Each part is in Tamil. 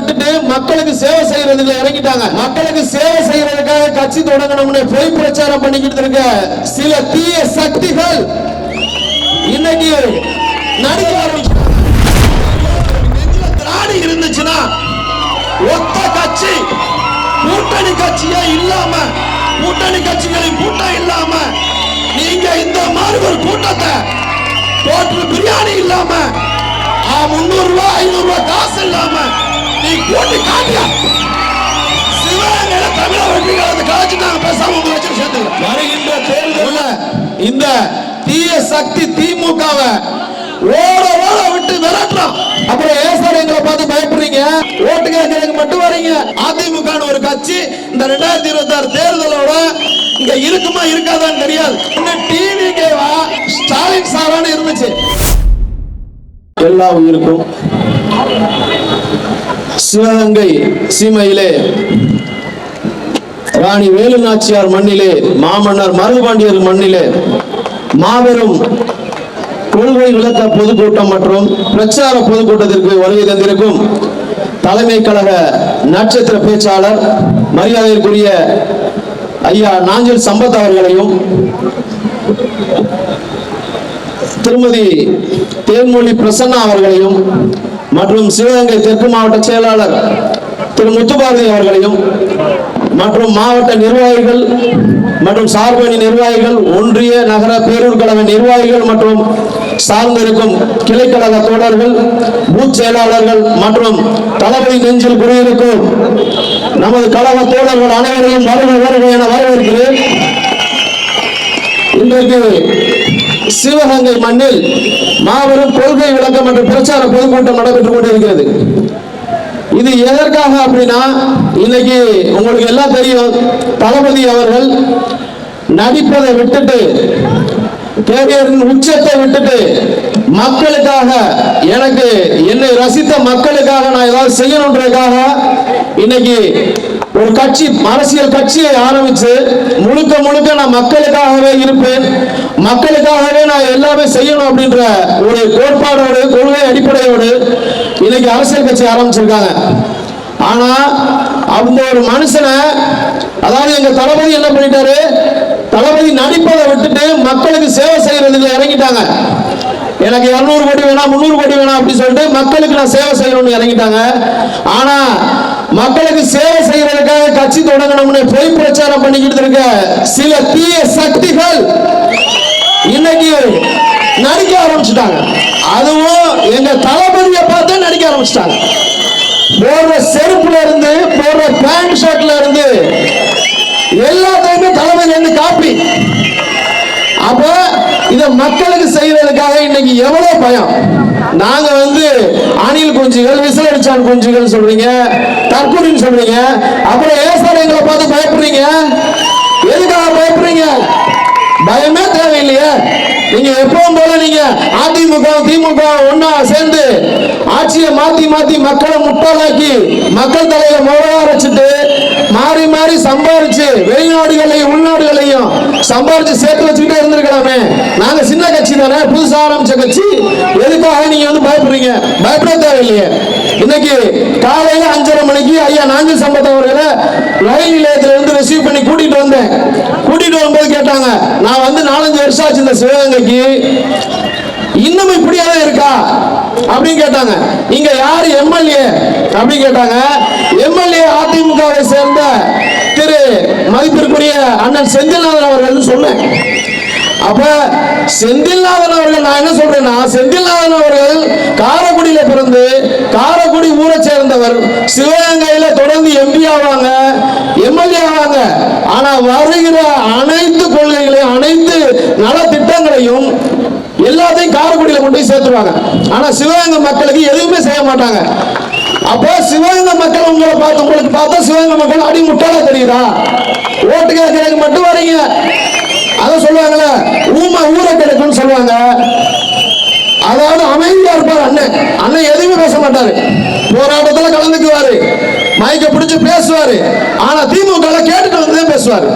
விட்டுட்டு மக்களுக்கு சேவை செய்யறதுல இறங்கிட்டாங்க. மக்களுக்கு சேவை செய்யறதுக்காக கட்சி தொடங்கணும்னு பொய் பிரச்சாரம் பண்ணிக்கிட்டு இருக்க சில தீய சக்திகள் இன்னைக்கு நடிக்க ஆரம்பிச்சாங்க. திராணி இருந்துச்சுன்னா ஒத்த கட்சி கூட்டணி கட்சியே இல்லாம, கூட்டணி கட்சிகளின் கூட்டம் இல்லாம நீங்க இந்த மாதிரி ஒரு கூட்டத்தை போட்டு பிரியாணி இல்லாம 300 ரூபாய் 500 ரூபாய் காசு இல்லாம நீ கூட்டி காட்டியா? சிவகங்கையில தமிழக வெற்றி கழகத்தை கலைச்சுட்டாங்க. பேசாம உங்க வச்சு சேர்த்து வருகின்ற தேர்தல்ல இந்த தீய சக்தி திமுகவை ஓட ஓட விட்டு விரட்டுறோம். அப்புறம் ஏசார் எங்களை பார்த்து பயப்படுறீங்க, ஓட்டு கேட்கறதுக்கு மட்டும் வரீங்க. அதிமுக ஒரு கட்சி இந்த 2026 தேர்தலோட இங்க இருக்குமா இருக்காதான்னு தெரியாது. டிவிகேவா ஸ்டாலின் சாரான்னு இருந்துச்சு. எல்லா உயிருக்கும் சிவகங்கை சீமையிலே ராணி வேலு நாச்சியார் மண்ணிலே, மாமன்னர் மருதுபாண்டியர் மண்ணிலே மாபெரும் கொள்கை விளக்க பொதுக்கூட்டம் மற்றும் பிரச்சார பொதுக்கூட்டத்திற்கு வருகை தந்திருக்கும் தலைமை கழக நட்சத்திர பேச்சாளர் மரியாதைக்குரிய ஐயா நாஞ்சில் சம்பத் அவர்களையும், திருமதி தேன்மொழி பிரசன்னா அவர்களையும் மற்றும் சிவகங்கை தெற்கு மாவட்ட செயலாளர் திரு முத்துபாரதி அவர்களையும் மற்றும் மாவட்ட நிர்வாகிகள் மற்றும் சார்பணி நிர்வாகிகள், ஒன்றிய நகர பேரூர் கழக நிர்வாகிகள் மற்றும் சார்ந்திருக்கும் கிளைக்கழக தோழர்கள், பூத் செயலாளர்கள் மற்றும் தளபதி நெஞ்சில் குடியிருக்கும் நமது கழக தோழர்கள் அனைவரையும் வருக என வரவேற்கிறேன். இன்றைக்கு சிவகங்கை மண்ணில் மாபெரும் கொள்கை விளக்கம் மற்றும் பிரச்சார பொதுக்கூட்டம் நடைபெற்றுக் கொண்டிருக்கிறது. இது எதற்காக அப்படின்னா, இன்னைக்கு உங்களுக்கு எல்லாம் தெரியும், தளபதி அவர்கள் நடிப்பதை விட்டுட்டு, கேரியரின் உச்சத்தை விட்டுட்டு மக்களுக்காக, எனக்கு என்னை ரசித்த மக்களுக்காக நான் ஏதாவது செய்யணுன்றதுக்காக இன்னைக்கு ஒரு கட்சி, அரசியல் கட்சியை ஆரம்பிச்சு முழுக்க முழுக்க நான் மக்களுக்காகவே இருப்பேன், மக்களுக்காகவே நான் எல்லாமே செய்யணும் அப்படின்ற ஒரு கோட்பாடோடு, கொள்கை அடிப்படையோடு இன்னைக்கு அரசியல் கட்சி ஆரம்பிச்சிருக்காங்க. ஆனா அந்த ஒரு மனுஷனை, அதாவது எங்க தளபதி என்ன பண்ணிட்டாரு, தளபதி நடிப்பதை விட்டுட்டு மக்களுக்கு சேவை செய்யறதுல இறங்கிட்டாங்க. எனக்கு 200 கோடி வேணாம் 300 கோடி வேணாம் அப்படி சொல்லிட்டு மக்களுக்கு நான் சேவை செய்யணும்னு இறங்கிட்டாங்க. ஆனா மக்களுக்கு சேவை செய்யறதுக்காக கட்சி தொடங்கணும்னு பொய் பிரச்சாரம் பண்ணிக்கிட்டு இருக்க சில தீய சக்திகள் இன்னைக்கு நடிக்க ஆரம்பிச்சுட்டாங்க. அதுவும் எங்க தளபதியை பார்த்து நடிக்க ஆரம்பிச்சுட்டாங்க. போடுற செருப்புல இருந்து, போடுற பேண்ட் ஷர்ட்ல இருந்து எல்லாத்தையுமே தளபதியில இருந்து காப்பி. அப்ப இத மக்களுக்கு செய்யறதுக்காக இன்னைக்கு எவ்வளவு பயம். நாங்க அணில் குஞ்சுகள், விசிலடிச்சான் குஞ்சுகள் சொல்றீங்க, தற்கொலைன்னு சொல்றீங்க. அப்புறம் ஏசார் எங்களை பார்த்து பயப்படுறீங்க. எதுக்காக பயப்படுறீங்க? பயமே தேவையில்லையே. நீங்க எப்பவும் போல நீங்க அதிமுக திமுக ஒன்னா சேர்ந்து ஆட்சியை மாத்தி மாத்தி மக்களை முட்டாளாக்கி மக்கள் தலையில மோதலா வச்சுட்டு மாறி மாறி சம்பாரிச்சு வெளிநாடுகளையும் உள்நாடுகளையும் சம்பாரிச்சு சேர்த்து வச்சுக்கிட்டே இருந்திருக்கலாமே. நாங்க சின்ன கட்சி தானே, புதுசா ஆரம்பிச்ச கட்சி. எதுக்காக நீங்க பயப்படுறீங்க? பயப்பட தேவையில்லையே. இன்னைக்கு காலையில 5:30 மணிக்கு ஐயா நாஞ்சில் சம்பத் அவர்களை ரயில் நிலையத்தில இருந்து ரிசீவ் பண்ணி கூட்டிட்டு வந்தேன். கூட்டிட்டு வரும்போது கேட்டாங்க, நான் 4-5 வருஷம் ஆச்சு இந்த சிவகங்கைக்கு, இன்னும் இப்படியாவே இருக்கா அப்படின்னு கேட்டாங்க. இங்க யாரு எம்எல்ஏ அப்படின்னு கேட்டாங்க. எம்எல்ஏ அதிமுகவை சேர்ந்த திரு மதிப்பிற்குரிய அண்ணன் செந்தில்நாதன் அவர்கள் சொன்னேன். அப்ப செந்தில்நாதன் அவர்கள், நான் என்ன சொல்றேன்னா, செந்தில்நாதன் அவர்கள் காரைக்குடியில பிறந்து காரைக்குடி ஊரை சேர்ந்தவர். சிவகங்கையில தொடர்ந்து எம்பி ஆவாங்க, எம்எல்ஏ ஆவாங்க. ஆனா வருகிற அனைத்து கொள்கைகளையும், அனைத்து நல திட்டங்களையும் எல்லாத்தையும் காரைக்குடியில கொண்டு போய் சேர்த்துருவாங்க. ஆனா சிவகங்கை மக்களுக்கு எதுவுமே செய்ய மாட்டாங்க. அப்போ சிவகங்கை மக்கள் உங்களுக்கு பார்த்தா சிவகங்கை மக்கள் அடி முட்டாளா தெரியுதா? ஓட்டு கேட்கறதுக்கு மட்டும் வரீங்க. அத சொல்லுவாங்கல்ல, ஊரை கிடைக்கும்னு சொல்லுவாங்க. அதாவது அமைதியா இருப்பார் அண்ணன். அண்ணன் எதுவுமே பேச மாட்டாரு, போராட்டத்துல கலந்துக்குவாரு, மைக்க பிடிச்சு பேசுவாரு. ஆனா திமுக கேட்டுட்டு வந்துதான் பேசுவாரு.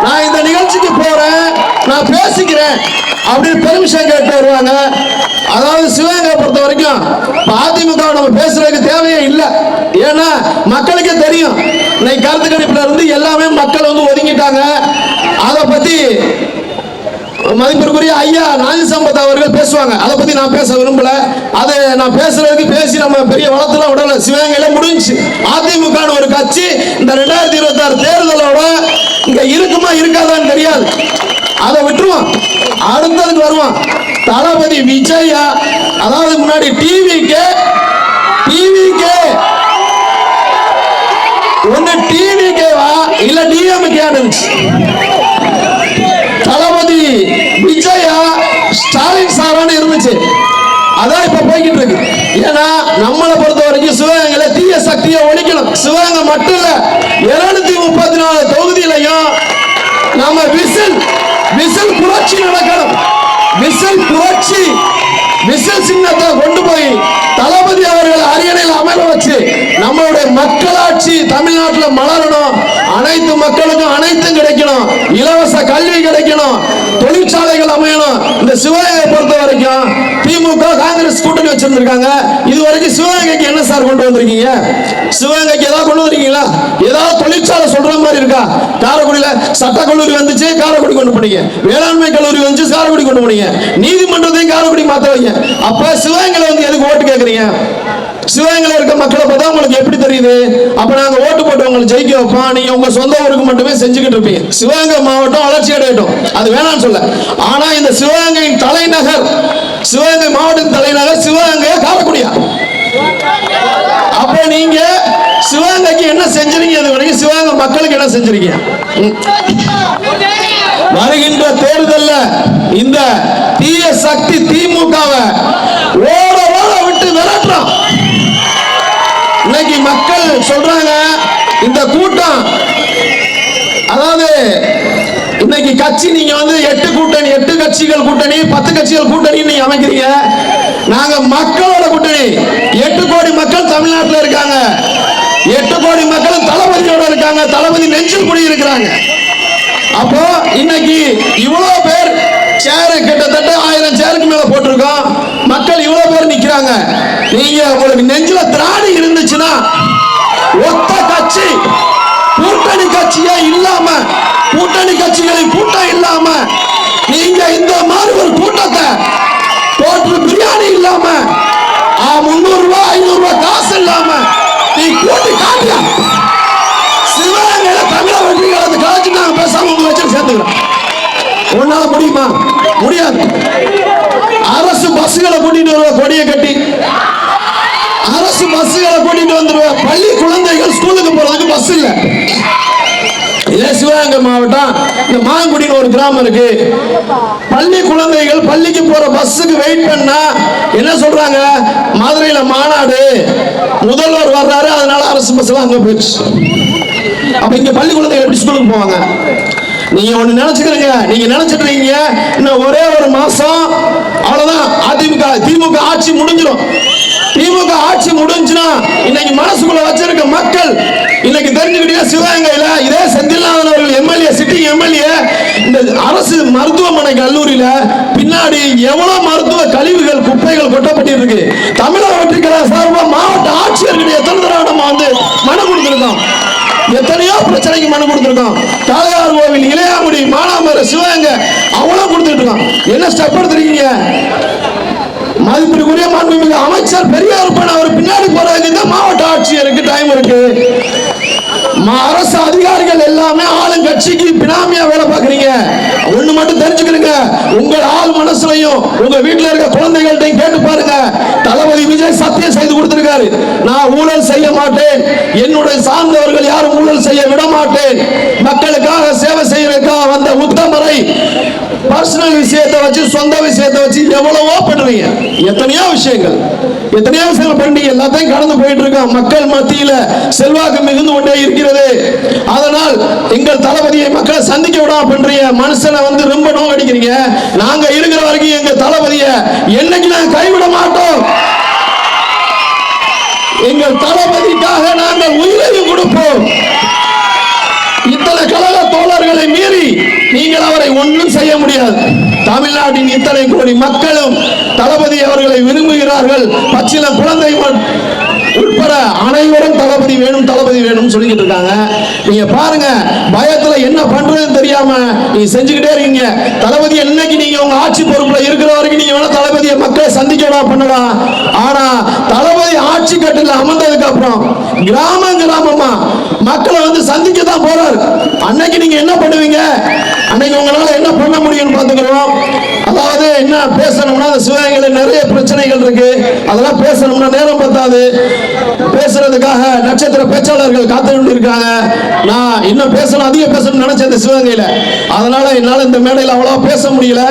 நான் இந்த நிகழ்ச்சிக்கு போறேன், நான் பேசிக்கிறேன் அப்படின்னு பெர்மிஷன் கேட்டு வருவாங்க. அதாவது சிவகங்கை பொறுத்த வரைக்கும் அதிமுக நம்ம பேசுறதுக்கு தேவையே இல்லை. ஏன்னா மக்களுக்கே தெரியும் இன்னைக்கு கருத்து கணிப்புல இருந்து எல்லாமே மக்கள் வந்து ஒதுங்கிட்டாங்க. அதை பத்தி மதிப்பிற்குரிய ஐயா நாஜி சம்பத் அவர்கள் பேசுவாங்க. அதை பத்தி நான் பேச விரும்பல. அதை நான் பேசுறதுக்கு பேசி நம்ம பெரிய வளர்த்துலாம் விடல. சிவகங்கையில முடிஞ்சு அதிமுக ஒரு கட்சி இந்த 2026 தேர்தலோட இங்க இருக்குமா இருக்காதான்னு தெரியாது. அதை விட்டுருவோம், அடுத்ததுக்கு வருவோம். தளபதி விஜயா, அதாவது முன்னாடி டிவிக்கு ஒன்னு டிவிக்கேவா இல்ல டிஎம்கே தளபதி விஜயா ஸ்டாலின் சாரான்னு இருந்துச்சு. அதான் இப்ப போய்கிட்டு இருக்கு. ஏன்னா நம்மளை பொறுத்த வரைக்கும் சிவகங்கையில தீய சக்தியை ஒழிக்கணும். சிவகங்கை மட்டும் இல்ல 234 தொகுதியிலையும் நாம விசில் புரட்சி நடக்கணும். விசில் சின்னத்தை கொண்டு போய் தளபதி அவர்கள் அரியணையில் அமர வச்சு நம்மளுடைய மக்களாட்சி தமிழ்நாட்டில் மலரணும். அனைத்து மக்களுக்கும் அனைத்தும் கிடைக்கணும். இலவச கல்வி கிடைக்கணும். தொழிற்சாலைகள் அமையணும். இந்த சிவகங்கை பொறுத்த வரைக்கும் திமுக காங்கிரஸ் கூட்டணி வச்சிருந்திருக்காங்க. இதுவரைக்கும் சிவகங்கைக்கு என்ன சார் கொண்டு வந்திருக்கீங்க? சிவகங்கைக்கு ஏதாவது கொண்டு வந்திருக்கீங்களா? ஏதாவது தொழிற்சாலை சொல்ற மாதிரி இருக்கா? காரைக்குடியில சட்ட கல்லூரி வந்துச்சு, காரைக்குடி கொண்டு போனீங்க. வேளாண்மை கல்லூரி வந்துச்சு, காரைக்குடி கொண்டு போனீங்க. நீதிமன்றத்தையும் காரைக்குடி மாத்த வைங்க. அப்ப சிவகங்கையில வந்து எதுக்கு ஓட்டு கேட்கறீங்க? சிவகங்கையில இருக்க மக்களை பார்த்தா உங்களுக்கு எப்படி தெரியுது? அப்ப நாங்க ஓட்டு போட்டு உங்களை ஜெயிக்க வைப்போம், நீங்க உங்க சொந்த ஊருக்கு மட்டுமே செஞ்சுக்கிட்டு இருப்பீங்க. சிவகங்கை மாவட்டம் வளர்ச்சி அடையட்டும், அது வேணாம்னு சொல்ல. ஆனா இந்த சிவகங்கையின் தலைநகர், சிவகங்கை மாவட்டத்தின் தலைநகர் சிவகங்கை காரைக்குடியா? அப்ப நீங்க சிவகங்கைக்கு என்ன செஞ்சிருக்கீங்க? இது வரைக்கும் சிவகங்கை மக்களுக்கு என்ன செஞ்சிருக்கீங்க? வருகின்ற தேர்தல்ல இந்த தீய சக்தி திமுகவை ஓட விட்டு விரட்டுறோம். இன்னைக்கு மக்கள் சொல்றாங்க இந்த கூட்டம், அதாவது இன்னைக்கு கட்சி நீங்க வந்து 8 கட்சிகள் கூட்டணி 10 கட்சிகள் கூட்டணி நீங்க அமைக்கிறீங்க. நாங்க மக்களோட கூட்டணி. 8 கோடி மக்கள் தமிழ்நாட்டில் இருக்காங்க. 8 கோடி மக்கள் தளபதியோட இருக்காங்க. தளபதி நெஞ்சில் குடி இருக்கிறாங்க. அப்போ இன்னைக்கு இவ்வளவு பேர் சேரு, கிட்டத்தட்ட 1000 சேருக்கு மேல போட்டிருக்கோம். மக்கள் இவ்வளவு பேர் நிக்கிறாங்க. நீங்க உங்களுக்கு நெஞ்சில திராணி இருந்துச்சுன்னா ஒத்த கட்சி கூட்டணி கட்சியே இல்லாம, கூட்டணி கட்சிகளின் கூட்டம் இல்லாம நீங்க இந்த மாதிரி ஒரு கூட்டத்தை போட்டு பிரியாணி இல்லாம 300 ரூபாய் 500 ரூபாய் காசு இல்லாம நீ கூட்டி காட்டியா? சிவகங்கையில தமிழக வெற்றி கழகத்தை கழிச்சு நாங்க பேசாம உங்க வச்சு சேர்த்துக்கிறோம். உன்னால முடியுமா? முடியாது. அரசு பஸ்களை கூட்டிட்டு வருவ, கொடியை கட்டி அரசு பஸ்களை கூட்டிட்டு வந்துருவ. பள்ளி குழந்தைகள் ஸ்கூலுக்கு போறதுக்கு பஸ் இல்ல. இதே சிவகங்கை மாவட்டம் இந்த மாங்குடின்னு ஒரு கிராமம் இருக்கு. பள்ளி குழந்தைகள் பள்ளிக்கு போற பஸ்ஸுக்கு வெயிட் பண்ணா என்ன சொல்றாங்க? மதுரையில மாநாடு, முதல்வர் வர்றாரு, அதனால அரசு பஸ் எல்லாம் அங்க போயிடுச்சு. அப்ப இங்க பள்ளி குழந்தைகள் எப்படி ஸ்கூலுக்கு போவாங்க? நீங்க ஒண்ணு நினைச்சுக்கிறீங்க, நீங்க நினைச்சிட்டு இருக்கீங்க இன்னும் ஒரே ஒரு மாசம் அவ்வளவுதான் திமுக ஆட்சி முடிஞ்சிடும். திமுக ஆட்சி முடிஞ்சுனா இன்னைக்கு மனசுக்குள்ள வச்சிருக்க மக்கள் இன்னைக்கு தெரிஞ்சுக்கிட்டீங்க. சிவகங்கையில இதே செந்தில்நாதன் அவர்கள் எம்எல்ஏ, சிட்டிங் எம்எல்ஏ, இந்த அரசு மருத்துவமனை கல்லூரியில பின்னாடி எவ்வளவு மருத்துவ கழிவுகள் குப்பைகள் கொட்டப்பட்டு இருக்கு. தமிழக வெற்றி கழக சார்பா மாவட்ட ஆட்சியர்கிட்ட எத்தனை தடவை நம்ம வந்து மனு கொடுத்திருக்கோம். எத்தனையோ பிரச்சனைக்கு மனு கொடுத்திருக்கோம். தாயார் கோவில், இளையாமுடி, மானாமர, சிவகங்கை அவ்வளவு கொடுத்துட்டு இருக்கோம். என்ன ஸ்டெப் எடுத்துருக்கீங்க? மதிப்பிற்குரிய மாண்புமிகு அமைச்சர் பெரியார் அவர் பின்னாடி போறதுக்கு மாவட்ட ஆட்சியருக்கு டைம் இருக்கு. அரசு அதிகாரிகள் எல்லாமே ஆளுங்கட்சிக்கு பினாமியா வேலை பார்க்கறீங்க. ஒண்ணு மட்டும் தெரிஞ்சுக்கிறீங்க, உங்கள் ஆள் மனசுலையும் உங்க வீட்டுல இருக்க குழந்தைகள்டையும் கேட்டு பாருங்க. தளபதி விஜய் சத்தியம் செய்து கொடுத்திருக்காரு, நான் ஊழல் செய்ய மாட்டேன், என்னுடைய சார்ந்தவர்கள் யாரும் ஊழல் செய்ய விட மாட்டேன், மக்களுக்காக சேவை செய்யறதுக்காக வந்த உத்தமரை பர்சனல் விஷயத்தை வச்சு, சொந்த விஷயத்தை வச்சு எவ்வளவோ பண்றீங்க. எத்தனையோ விஷயங்கள் பண்ணீங்க. எல்லாத்தையும் கடந்து போயிட்டு இருக்கோம். மக்கள் மத்தியில செல்வாக்கு மிகுந்து கொண்டே இருக்கிறது. அதனால் எங்கள் தளபதியை மக்களை சந்திக்க விடாம பண்றீங்க. மனுஷனை வந்து ரொம்ப நோக்கடிக்கிறீங்க. நாங்க இருக்கிற வரைக்கும் எங்க தளபதியை என்னைக்கு நாங்க கைவிட மாட்டோம். எங்கள் தளபதிக்காக நாங்கள் உயிரையும் கொடுப்போம். இத்தனை கழக தோழர்களை மீறி நீங்கள் அவரை ஒன்றும் செய்ய முடியாது. தமிழ்நாட்டின் இத்தனை கோடி மக்களும் தளபதி அவர்களை விரும்புகிறார்கள். பச்சிளம் குழந்தை உட்பட அனைவரும் தளபதி தளபதி வேணும் தளபதி வேணும்னு சொல்லிக்கிட்டு இருக்காங்க. நீங்க பாருங்க, பயத்துல என்ன பண்றதுன்னு தெரியாம நீங்க செஞ்சுக்கிட்டே இருக்கீங்க. தளபதி என்னைக்கு நீங்க உங்க ஆட்சி பொறுப்புல இருக்கிற வரைக்கும் நீங்க வேணா தளபதியை மக்களை சந்திக்கலாம் பண்ணலாம். ஆனா தளபதி ஆட்சி கட்டில அமர்ந்ததுக்கு அப்புறம் கிராமமா மக்களை வந்து சந்திக்க தான் போறாரு. அன்னைக்கு நீங்க என்ன பண்ணுவீங்க? அன்னைக்கு உங்களால என்ன பண்ண முடியும்னு பார்த்துக்கிறோம். அதாவது என்ன பேசணும்னா, சிவகங்கையில் நிறைய பிரச்சனைகள் இருக்கு, அதெல்லாம் பேசணும்னா நேரம் பத்தாது. பேசுறதுக்காக நட்சத்திர பேச்சாளர்கள் காத்து கொண்டு இருக்காங்க. நான் இன்னும் பேசணும், அதிக பேசணும்னு நினைச்சேன் இந்த சிவகங்கையில. அதனால என்னால இந்த மேடையில் அவ்வளவா பேச முடியல.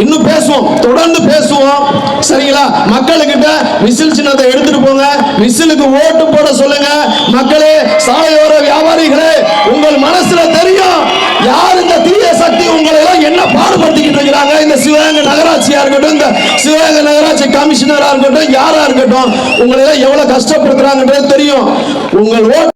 இன்னும் பேசுவோம், தொடர்ந்து பேசுவோம், சரிங்களா? மக்களுக்கிட்ட விசில் சின்னத்தை எடுத்துட்டு போங்க, விசிலுக்கு ஓட்டு போட சொல்லுங்க. மக்களே, சாலையோர வியாபாரிகளே, உங்கள் மனசுல தெரியும் யார் இந்த தீய சக்தி உங்களை எல்லாம் என்ன பாடுபடுத்திக்கிட்டு இருக்கிறாங்க. இந்த சிவகங்கை நகராட்சியா இருக்கட்டும், இந்த சிவகங்கை நகராட்சி கமிஷனரா இருக்கட்டும், யாரா இருக்கட்டும், உங்களை எல்லாம் எவ்வளவு கஷ்டப்படுத்துறாங்கன்றது தெரியும். உங்கள் ஓட்டு